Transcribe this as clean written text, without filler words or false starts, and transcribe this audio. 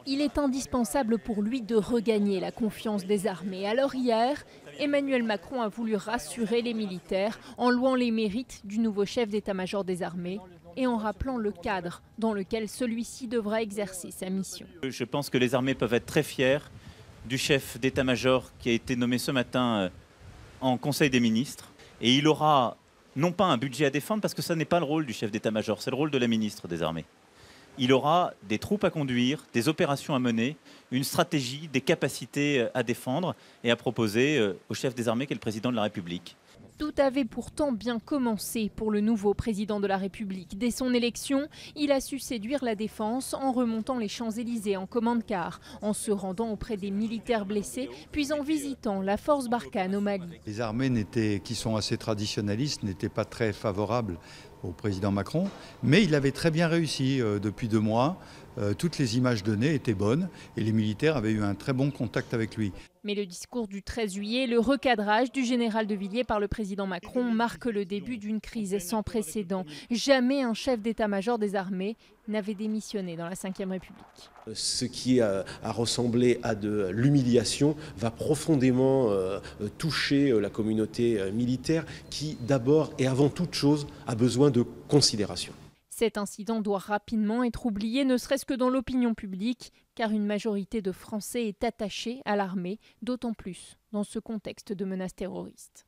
Il est indispensable pour lui de regagner la confiance des armées. Alors hier, Emmanuel Macron a voulu rassurer les militaires en louant les mérites du nouveau chef d'état-major des armées et en rappelant le cadre dans lequel celui-ci devra exercer sa mission. Je pense que les armées peuvent être très fiers du chef d'état-major qui a été nommé ce matin en Conseil des ministres. Et il aura non pas un budget à défendre, parce que ça n'est pas le rôle du chef d'état-major, c'est le rôle de la ministre des Armées. Il aura des troupes à conduire, des opérations à mener, une stratégie, des capacités à défendre et à proposer au chef des armées qui est le président de la République. Tout avait pourtant bien commencé pour le nouveau président de la République. Dès son élection, il a su séduire la défense en remontant les Champs-Élysées en commande-car, en se rendant auprès des militaires blessés, puis en visitant la force Barkhane au Mali. Les armées qui sont assez traditionnalistes n'étaient pas très favorables au président Macron, mais il avait très bien réussi depuis 2 mois. Toutes les images données étaient bonnes et les militaires avaient eu un très bon contact avec lui. Mais le discours du 13 juillet, le recadrage du général de Villiers par le président Macron marque le début d'une crise sans précédent. Jamais un chef d'état-major des armées n'avait démissionné dans la Ve République. Ce qui a ressemblé à de l'humiliation va profondément toucher la communauté militaire qui, d'abord et avant toute chose, a besoin de considération. Cet incident doit rapidement être oublié, ne serait-ce que dans l'opinion publique, car une majorité de Français est attachée à l'armée, d'autant plus dans ce contexte de menace terroriste.